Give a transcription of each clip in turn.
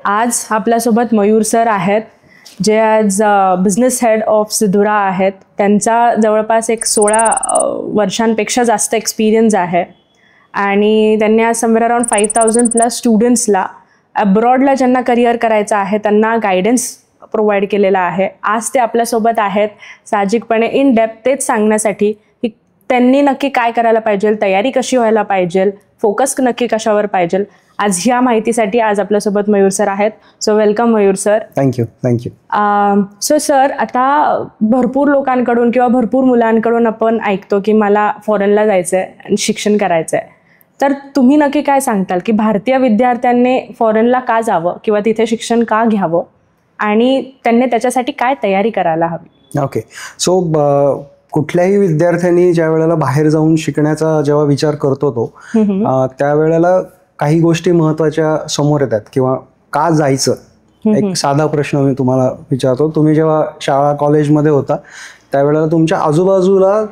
आज आपल्यासोबत मयूर सर आहेत, जे आज बिझनेस हेड ऑफ सिधुरा आहेत. त्यांचा जवळपास एक 16 वर्षांपेक्षा जास्त एक्सपिरियन्स आहे आणि त्यांनी आज समवेअर अराउंड 5000+ स्टुडंट्सला अब्रॉडला ज्यांना करिअर करायचं आहे त्यांना गायडन्स प्रोव्हाइड केलेला आहे. आज ते आपल्यासोबत आहेत साहजिकपणे इन डेप्थ तेच सांगण्यासाठी की त्यांनी नक्की काय करायला पाहिजे, तयारी कशी व्हायला पाहिजे, फोकस नक्की कशावर पाहिजे. आज ह्या माहितीसाठी आज आपल्यासोबत मयूर सर आहेत. So welcome Mayur sir. Thank you. So sir, आता भरपूर लोकांकडून किंवा भरपूर मुलांकडून आपण ऐकतो की मला फॉरेनला जायचं आहे आणि शिक्षण करायचं आहे. तर तुम्ही नक्की काय सांगताल की भारतीय विद्यार्थ्यांनी फॉरेनला का जावं किंवा तिथे शिक्षण का घ्यावं आणि त्यांनी त्याच्यासाठी काय तयारी करायला हवी? ओके. सो कुठल्याही विद्यार्थ्यांनी ज्या वेळेला बाहेर जाऊन शिकण्याचा जेव्हा विचार करतो तो त्यावेळेला काही गोष्टी महत्त्वाच्या समोर येतात किंवा का जायचं. एक साधा प्रश्न मी तुम्हाला विचारतो. तुम्ही जेव्हा शाळा कॉलेजमध्ये होता त्यावेळेला तुमच्या आजूबाजूला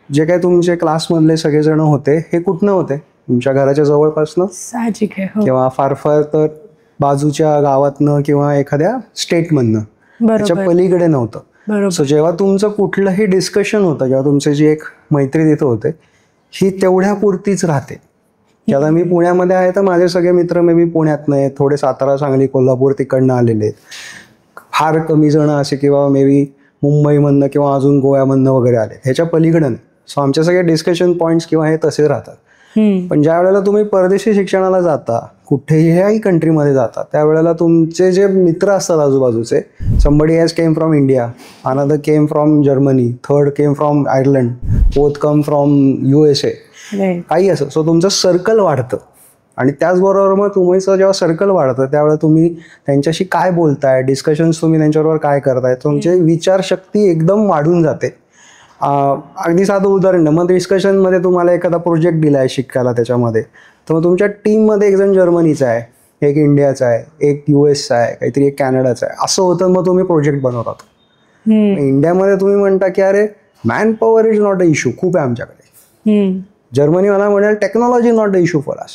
जे काही तुमचे क्लासमधले सगळेजण होते हे कुठनं होते? तुमच्या घराच्या जवळपासनं साहजिक आहे, किंवा फार फार तर बाजूच्या गावातनं किंवा एखाद्या स्टेटमधनं, त्याच्या पलीकडे नव्हतं. सो जेव्हा तुमचं कुठलंही डिस्कशन होतं, जेव्हा तुमची जी एक मैत्री तिथं होते ही तेवढ्या पुरतीच राहते. की आता मी पुण्यामध्ये आहे तर माझे सगळे मित्र मे बी पुण्यात नाही, थोडे सातारा, सांगली, कोल्हापूर तिकडनं आलेले आहेत. फार कमी जण असे किंवा मे बी मुंबईमधनं किंवा अजून गोव्यामधनं वगैरे आले, ह्याच्या पलीकडं नाही. सो आमचे सगळे डिस्कशन पॉईंट्स किंवा हे तसे राहतात. पण ज्या वेळेला तुम्ही परदेशी शिक्षणाला जाता, कुठेही कंट्रीमध्ये जाता, त्यावेळेला तुमचे जे मित्र असतात आजूबाजूचे, somebody has came from India, another came from Germany, third came from Ireland, fourth come from USA, काही असं. सो तुमचं सर्कल वाढतं आणि त्याचबरोबर मग तुमचं जेव्हा सर्कल वाढतं त्यावेळेला तुम्ही त्यांच्याशी काय बोलताय, डिस्कशन्स तुम्ही त्यांच्याबरोबर काय करताय, तुमची विचारशक्ती एकदम वाढून जाते. अगदी साधं उदाहरण, मग डिस्कशनमध्ये तुम्हाला एखादा प्रोजेक्ट दिला आहे शिकायला त्याच्यामध्ये, तर मग तुमच्या टीममध्ये एक जण जर्मनीचा आहे, एक इंडियाचा आहे, एक USचा आहे, काहीतरी एक कॅनडाचा आहे, असं होतं. मग तुम्ही प्रोजेक्ट बनवतात. इंडियामध्ये तुम्ही म्हणता की अरे man power is not a issue, खूप आहे आमच्याकडे. जर्मनीवाला म्हणेल technology not a issue for us.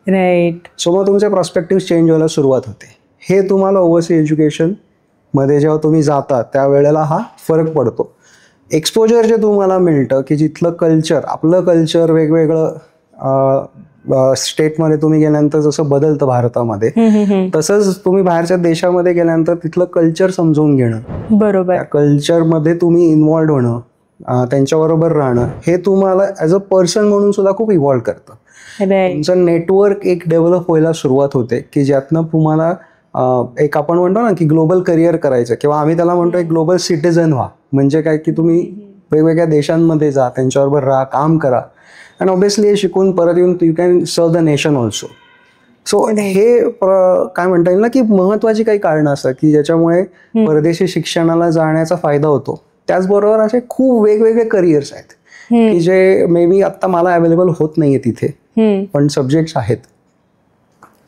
Right. So मग तुमचे पर्स्पेक्टिव्ह चेंज व्हायला सुरुवात होते. हे तुम्हाला ओव्हरसीज एज्युकेशनमध्ये जेव्हा तुम्ही जाता त्यावेळेला हा फरक पडतो. एक्सपोजर जे तुम्हाला मिळतं की जिथलं कल्चर, आपलं कल्चर वेगवेगळं स्टेटमध्ये तुम्ही गेल्यानंतर जसं बदलतं भारतामध्ये, तसंच तुम्ही बाहेरच्या देशामध्ये गेल्यानंतर तिथलं कल्चर समजून घेणं, बरोबर, त्या कल्चरमध्ये तुम्ही इन्व्हॉल्व्ह होणं, त्यांच्याबरोबर राहणं, हे तुम्हाला ॲज अ पर्सन म्हणून सुद्धा खूप इव्हॉल्व्ह करतं. तुमचं नेटवर्क एक डेव्हलप व्हायला सुरुवात होते की ज्यातनं तुम्हाला एक आपण म्हणतो ना की ग्लोबल करिअर करायचं, किंवा आम्ही त्याला म्हणतो एक ग्लोबल सिटीझन व्हा. म्हणजे काय की तुम्ही वेगवेगळ्या देशांमध्ये जा, त्यांच्याबरोबर राहा, काम करा, आणि ऑब्व्हियसली हे शिकून परत येऊन you can serve the nation also. So हे काय म्हणता येईल ना की महत्त्वाची काही कारणं असतात की ज्याच्यामुळे परदेशी शिक्षणाला जाण्याचा फायदा होतो. त्याचबरोबर असे खूप वेगवेगळे करिअर्स आहेत की जे मे बी आत्ता मला अवेलेबल होत नाहीये तिथे, पण सब्जेक्ट्स आहेत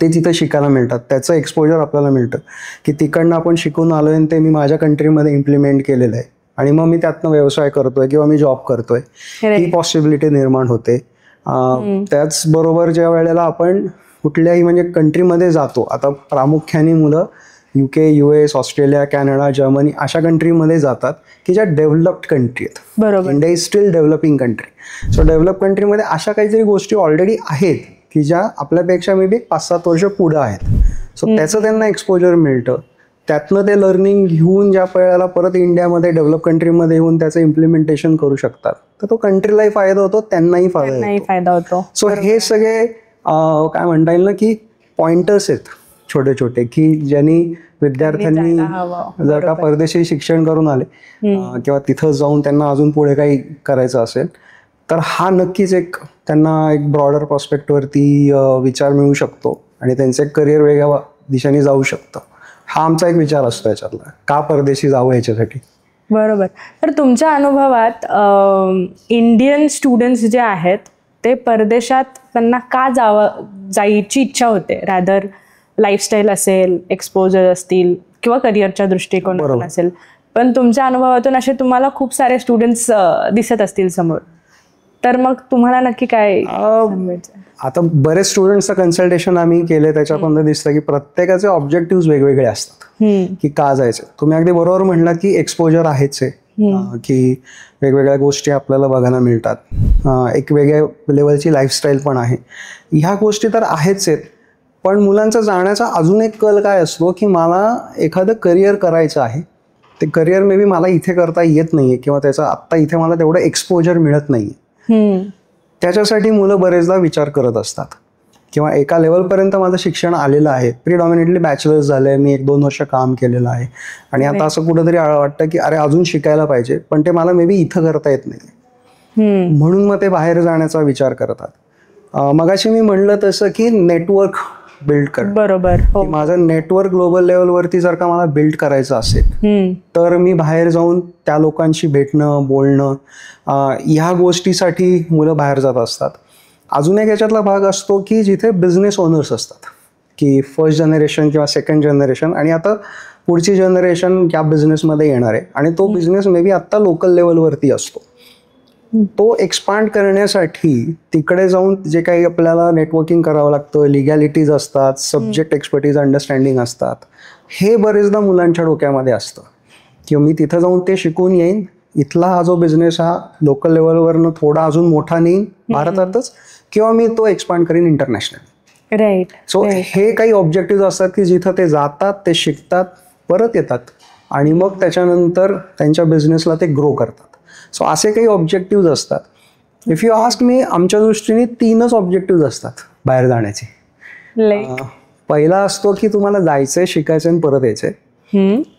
ते तिथं शिकायला मिळतात. त्याचं एक्सपोजर आपल्याला मिळतं की तिकडनं आपण शिकून आलोय आणि ते मी माझ्या कंट्रीमध्ये इम्प्लिमेंट केलेलं आहे आणि मग मी त्यातनं व्यवसाय करतोय किंवा मी जॉब करतोय, ही पॉसिबिलिटी निर्माण होते. त्याचबरोबर ज्या वेळेला आपण कुठल्याही म्हणजे कंट्रीमध्ये जातो, आता प्रामुख्याने मुलं UK, US, Australia, Canada, Germany अशा कंट्रीमध्ये जातात की ज्या डेव्हलप्ड कंट्री आहेत. बरोबर. India is steel developing country. So develop कंट्रीमध्ये अशा काहीतरी गोष्टी ऑलरेडी आहेत की ज्या आपल्यापेक्षा मे बी 5-7 वर्ष पुढं आहेत. सो त्याचं त्यांना एक्सपोजर मिळतं. त्यातनं ते लर्निंग घेऊन ज्या वेळेला परत इंडियामध्ये डेव्हलप कंट्रीमध्ये येऊन त्याचं इम्प्लिमेंटेशन करू शकतात, तर तो कंट्रीलाही फायदा होतो, त्यांनाही फायदा होतो. सो हे सगळे काय म्हणता येईल ना की पॉइंटर्स आहेत छोटे छोटे की ज्यांनी विद्यार्थ्यांनी जर का परदेशी शिक्षण करून आले किंवा तिथं जाऊन त्यांना अजून पुढे काही करायचं असेल तर हा नक्कीच एक त्यांना एक ब्रॉडर पर्स्पेक्टिव्हवरती विचार मिळू शकतो आणि त्यांचं एक करिअर वेगळ्या दिशेने जाऊ शकतं. हा आमचा एक विचार असतो याच्यातला, का परदेशी जावं याच्यासाठी. बरोबर. तर तुमच्या अनुभवात इंडियन स्टुडंट्स जे आहेत ते परदेशात त्यांना का जायची इच्छा होते? रॅदर लाईफस्टाईल असेल, एक्सपोजर असतील किंवा करिअरच्या दृष्टिकोनातून असेल, पण तुमच्या अनुभवातून असे तुम्हाला खूप सारे स्टुडंट्स दिसत असतील समोर, तर मग तुम्हाला नक्की काय सांगायचं? आता बरेच स्टुडंट्सचं कन्सल्टेशन आम्ही केले, त्याच्यापर्यंत दिसतं की प्रत्येकाचे ऑब्जेक्टिव्ह वेगवेगळे असतात की का जायचं. तुम्ही अगदी बरोबर म्हणलात की एक्सपोजर आहेच आहे, की वेगवेगळ्या गोष्टी आपल्याला बघायला मिळतात, एक वेगळ्या लेवलची लाईफस्टाईल पण आहे, ह्या गोष्टी तर आहेच आहेत. पण मुलांचा जाण्याचा अजून एक कल काय असतो की मला एखादं करिअर करायचं आहे, ते करिअर मे बी मला इथे करता येत नाहीये किंवा त्याचा आत्ता इथे मला तेवढं एक्सपोजर मिळत नाहीये. त्याच्यासाठी मुलं बरेचदा विचार करत असतात किंवा एका लेवलपर्यंत माझं शिक्षण आलेलं आहे, प्रिडॉमिनेटली बॅचलर्स झालंय, मी 1-2 वर्ष काम केलेलं आहे आणि आता असं कुठंतरी वाटतं की अरे अजून शिकायला पाहिजे, पण ते मला मे बी इथं करता येत नाही, म्हणून मग ते बाहेर जाण्याचा विचार करतात. मगाशी मी म्हणलं तसं की नेटवर्क बिल्ड कर. बरोबर. माझं नेटवर्क ग्लोबल लेवलवरती जर का मला बिल्ड करायचं असेल तर मी बाहेर जाऊन त्या लोकांशी भेटणं, बोलणं, ह्या गोष्टीसाठी मुलं बाहेर जात असतात. अजून एक याच्यातला भाग असतो की जिथे बिझनेस ओनर्स असतात, की फर्स्ट जनरेशन किंवा सेकंड जनरेशन आणि आता पुढची जनरेशन या बिझनेसमध्ये येणार आहे आणि तो बिझनेस मे बी आत्ता लोकल लेवलवरती असतो. तो एक्सपांड करण्यासाठी तिकडे जाऊन जे काही आपल्याला नेटवर्किंग करावं लागतं, लिगॅलिटीज असतात, सब्जेक्ट एक्सपर्टीज अंडरस्टँडिंग असतात, हे बरेचदा मुलांच्या डोक्यामध्ये असतं किंवा मी तिथं जाऊन ते शिकून येईन, इथला हा जो बिझनेस हा लोकल लेवलवरनं थोडा अजून मोठा नेईन भारतातच किंवा मी तो एक्सपांड करीन इंटरनॅशनल. राईट. सो हे काही ऑब्जेक्टिव्ह असतात की जिथं ते जातात, ते शिकतात, परत येतात आणि मग त्याच्यानंतर त्यांच्या बिझनेसला ते ग्रो करतात. सो असे काही ऑब्जेक्टिव्ह असतात. इफ यू आस्क मी, आमच्या दृष्टीने 3च ऑब्जेक्टिव्ह असतात बाहेर जाण्याचे. पहिला असतो की तुम्हाला जायचंय, शिकायचं आणि परत यायचंय.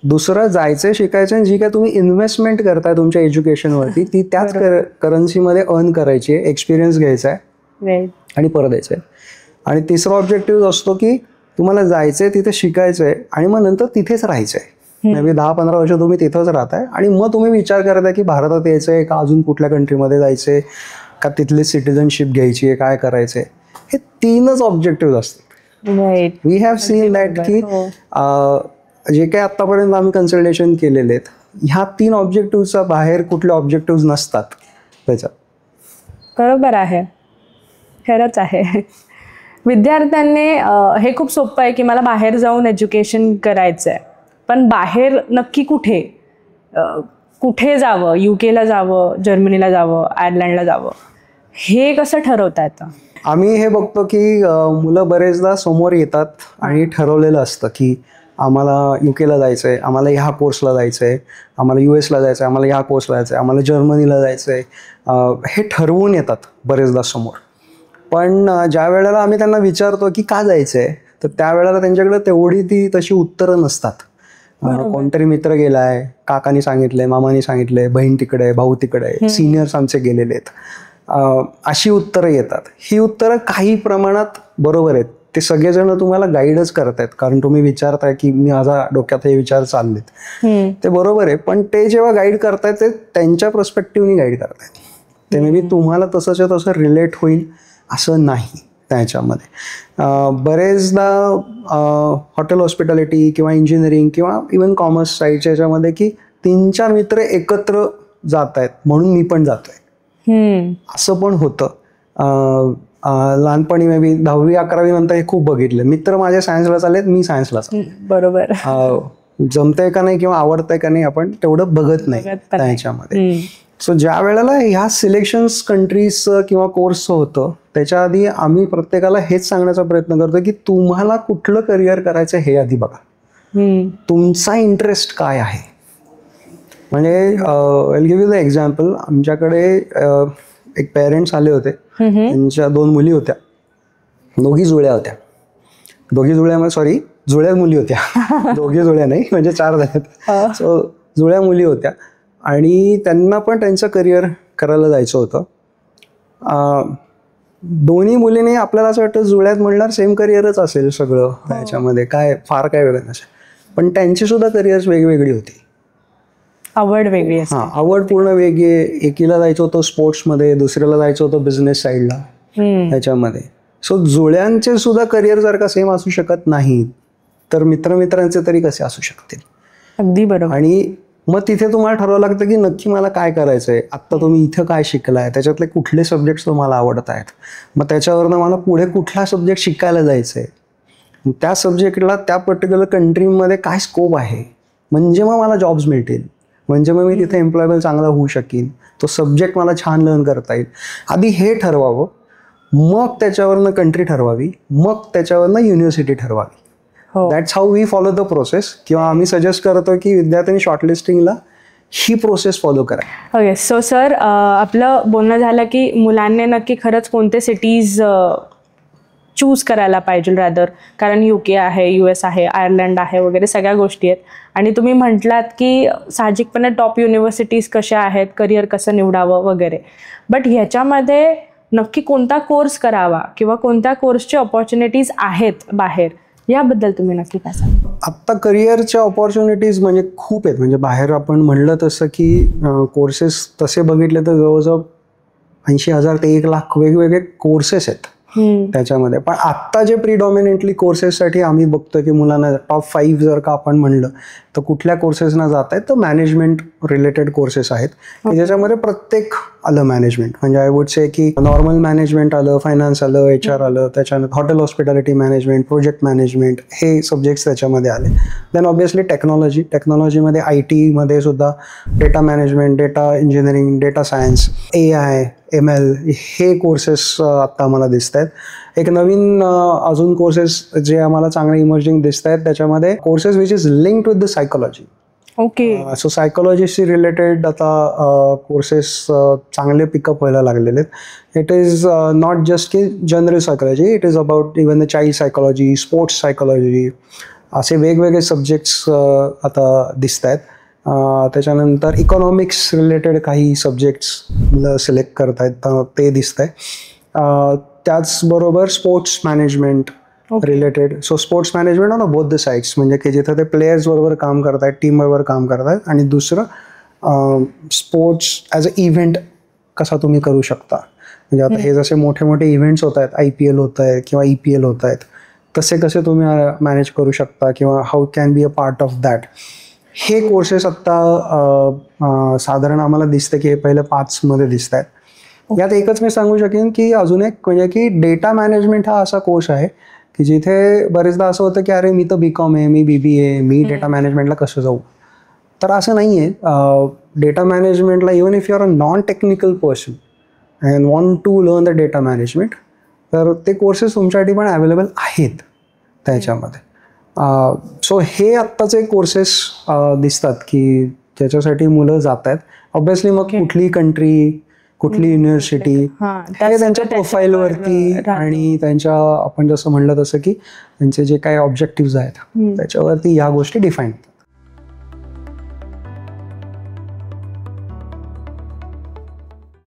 दुसरं जायचंय, शिकायचं आणि जी काय तुम्ही इन्व्हेस्टमेंट करताय तुमच्या एज्युकेशनवरती ती त्याच करन्सीमध्ये अर्न करायची आहे, एक्सपिरियन्स घ्यायचा आहे आणि परत यायचंय. आणि तिसरा ऑब्जेक्टिव्ह असतो की तुम्हाला जायचंय, तिथे शिकायचंय आणि मग नंतर तिथेच राहायचंय. मे बी 10-15 वर्ष तुम्ही तिथंच राहताय आणि मग तुम्ही विचार करताय की भारतात यायचंय का अजून कुठल्या कंट्रीमध्ये जायचंय का तिथली सिटिझनशिप घ्यायची आहे, काय करायचंय. हे 3च ऑब्जेक्टिव्ह असतात. वी हॅव सीन दॅट की जे काही आतापर्यंत आम्ही कन्सल्टेशन केलेले आहेत ह्या 3 ऑब्जेक्टिव्हचा बाहेर कुठले ऑब्जेक्टिव्ह नसतात त्याच्यात. बरोबर आहे, खरंच आहे. विद्यार्थ्यांनी हे खूप सोपं आहे की मला बाहेर जाऊन एज्युकेशन करायचं आहे, पण बाहेर नक्की कुठे कुठे जावं, युकेला जावं, जर्मनीला जावं, आयर्लंडला जावं, हे कसं ठरवता येतं? आम्ही हे बघतो की मुलं बरेचदा समोर येतात आणि ठरवलेलं असतं की आम्हाला युकेला जायचं आहे, आम्हाला ह्या कोर्सला जायचं आहे, आम्हाला US ला जायचं आहे, आम्हाला ह्या कोर्सला जायचं आहे, आम्हाला जर्मनीला जायचं आहे, हे ठरवून येतात बरेचदा समोर. पण ज्या वेळेला आम्ही त्यांना विचारतो की का जायचं आहे तर त्यावेळेला त्यांच्याकडे तेवढी ती तशी उत्तरं नसतात. कोणतरी मित्र गेलाय, काकानी सांगितलंय, मामानी सांगितलंय, बहीण तिकडे आहे, भाऊ तिकडे आहे, सिनियर्स आमचे गेलेले आहेत, अशी उत्तरं येतात. ही उत्तरं काही प्रमाणात बरोबर आहेत, ते सगळेजण तुम्हाला गाईडच करतायत कारण तुम्ही विचारताय की मी माझ्या डोक्यात हे विचार चाललेत, ते बरोबर आहे. पण ते जेव्हा गाईड करतायत ते त्यांच्या पर्स्पेक्टिव्हनी गाईड करतायत, ते मे बी तुम्हाला तसंच्या तसं रिलेट होईल असं नाही. त्याच्यामध्ये बरेचदा हॉटेल हॉस्पिटॅलिटी किंवा इंजिनिअरिंग किंवा इवन कॉमर्स साईडच्या याच्यामध्ये की 3-4 मित्र एकत्र जात आहेत म्हणून मी पण जातोय असं पण होतं. लहानपणी मे बी 10वी-11वी नंतर हे खूप बघितलं, मित्र माझे सायन्सला चाललेत, मी सायन्सला चालले. बरोबर. जमतंय का नाही किंवा आवडतंय का नाही आपण तेवढं बघत नाही त्याच्यामध्ये. सो ज्या वेळेला ह्या सिलेक्शन्स कंट्रीजचं किंवा कोर्सचं होतं त्याच्या आधी आम्ही प्रत्येकाला हेच सांगण्याचा प्रयत्न करतो की तुम्हाला कुठलं करिअर करायचं हे आधी बघा, तुमचा इंटरेस्ट काय आहे. म्हणजे I give you the example, आमच्याकडे एक पेरेंट्स आले होते, त्यांच्या 2 मुली होत्या, दोघी जुळ्या होत्या, जुळ्या मुली होत्या, दोघी जुळ्या नाही म्हणजे 4 झाल्यात. सो जुळ्या मुली होत्या आणि त्यांना पण त्यांचं करिअर करायला जायचं होतं. दोन्ही मुलीने आपल्याला असं वाटतं जुळ्यात म्हणणार सेम करिअरच असेल सगळं त्याच्यामध्ये, काय फार काय वेगळं नसेल, पण त्यांची सुद्धा करिअर्स वेगवेगळी होती, आवड वेगळी. आवड पूर्ण वेगळी. एकीला जायचं होतं स्पोर्ट्समध्ये, दुसऱ्याला जायचं होतं बिझनेस साईडला त्याच्यामध्ये. सो जुळ्यांचे सुद्धा करिअर जर का सेम असू शकत नाही तर मित्रांचे तरी कसे असू शकतील. अगदी बरोबर. आणि मग तिथे तुम्हाला ठरवावं लागतं की नक्की मला काय करायचंय, आत्ता तुम्ही इथं काय शिकलाय, त्याच्यातले कुठले सब्जेक्ट तुम्हाला आवडत आहेत, मग त्याच्यावरनं मला पुढे कुठला सब्जेक्ट शिकायला जायचंय, त्या सब्जेक्टला त्या पर्टिक्युलर कंट्रीमध्ये काय स्कोप आहे, म्हणजे मग मला जॉब्स मिळतील, म्हणजे मग मी तिथे एम्प्लॉयबल चांगला होऊ शकीन, तो सब्जेक्ट मला छान लर्न करता येईल. आधी हे ठरवावं, मग त्याच्यावरनं कंट्री ठरवावी, मग त्याच्यावरनं युनिव्हर्सिटी ठरवावी. That's how we follow the process. किंवा आम्ही सजेस्ट करतो की विद्यार्थ्यांनी शॉर्टलिस्टिंगला ही प्रोसेस फॉलो करा. ओके, सो सर आपलं बोलणं झालं की मुलांनी नक्की खरंच कोणते सिटीज चूज करायला पाहिजे रॅदर, कारण UK आहे, US आहे, आयर्लंड आहे वगैरे सगळ्या गोष्टी आहेत. आणि तुम्ही म्हटलात की साहजिकपणे टॉप युनिव्हर्सिटीज कशा आहेत, करिअर कसं निवडावं वगैरे, बट ह्याच्यामध्ये नक्की कोणता कोर्स करावा किंवा कोणत्या कोर्सचे ऑपॉर्च्युनिटीज आहेत बाहेर, याबद्दल तुम्ही नक्की काय सांगा? आत्ता करिअरच्या ऑपॉर्च्युनिटीज म्हणजे खूप आहेत. म्हणजे बाहेर आपण म्हणलं तसं की कोर्सेस तसे बघितले तर जवळजवळ 80,000 ते 1,00,000 वेगवेगळे कोर्सेस आहेत त्याच्यामध्ये. पण आत्ता जे प्रिडॉमिनेंटली कोर्सेससाठी आम्ही बघतो की मुलांना टॉप 5 जर का आपण म्हणलं तर कुठल्या कोर्सेसना जात आहेत, तर मॅनेजमेंट रिलेटेड कोर्सेस आहेत की ज्याच्यामध्ये प्रत्येक आलं मॅनेजमेंट. म्हणजे आय वुड से की नॉर्मल मॅनेजमेंट आलं, फायनान्स आलं, HR आलं, त्याच्यानंतर hotel hospitality management, project management, हे सब्जेक्ट्स त्याच्यामध्ये आले. देन ऑब्व्हियसली टेक्नॉलॉजीमध्ये IT मध्ये सुद्धा data management, data engineering, data science, AI, ML हे कोर्सेस आत्ता आम्हाला दिसत आहेत. एक नवीन अजून कोर्सेस जे आम्हाला चांगले इमर्जिंग दिसत आहेत त्याच्यामध्ये courses which is linked with the psychology. Okay, so सायकोलॉजीशी रिलेटेड आता कोर्सेस चांगले पिकअप व्हायला लागलेले आहेत. इट इज नॉट जस्ट की general psychology, it is about even the child psychology, sports psychology, असे वेगवेगळे सब्जेक्ट्स आता दिसत आहेत. त्याच्यानंतर इकॉनॉमिक्स रिलेटेड काही सब्जेक्ट्स मुलं सिलेक्ट करतायत ते दिसत आहे. त्याचबरोबर sports management related, so sports management on both the sides, म्हणजे की जिथं ते प्लेयर्स बरोबर काम करतायत, टीम बरोबर काम करतायत, आणि दुसरं स्पोर्ट्स ॲज अ इव्हेंट कसा तुम्ही करू शकता. म्हणजे आता हे जसे मोठे मोठे इव्हेंट्स होत आहेत, IPL होत आहे किंवा EPL होत आहेत, तसे कसे तुम्ही मॅनेज करू शकता किंवा how can be a part of that. हे कोर्सेस आत्ता साधारण आम्हाला दिसतं की हे पहिले 5 मध्ये दिसत आहेत. यात एकच मी सांगू शकेन की अजून एक म्हणजे की डेटा मॅनेजमेंट हा असा कोर्स आहे की जिथे बरेचदा असं होतं की अरे मी तर BCom आहे, मी BBA, मी डेटा मॅनेजमेंटला कसं जाऊ. तर असं नाही आहे. डेटा मॅनेजमेंटला even if you are a non technical person and want to learn the data management, तर ते कोर्सेस तुमच्यासाठी पण अवेलेबल आहेत त्याच्यामध्ये. सो हे आत्ताचे कोर्सेस दिसतात की ज्याच्यासाठी मुलं जात आहेत. ऑब्व्हियसली मग कुठली कंट्री, कुठली युनिव्हर्सिटी हे त्यांच्या प्रोफाईलवरती आणि त्यांच्या आपण जसं म्हणलं तसं की त्यांचे जे काही ऑब्जेक्टिव्ह आहेत त्याच्यावरती ह्या गोष्टी डिफाईन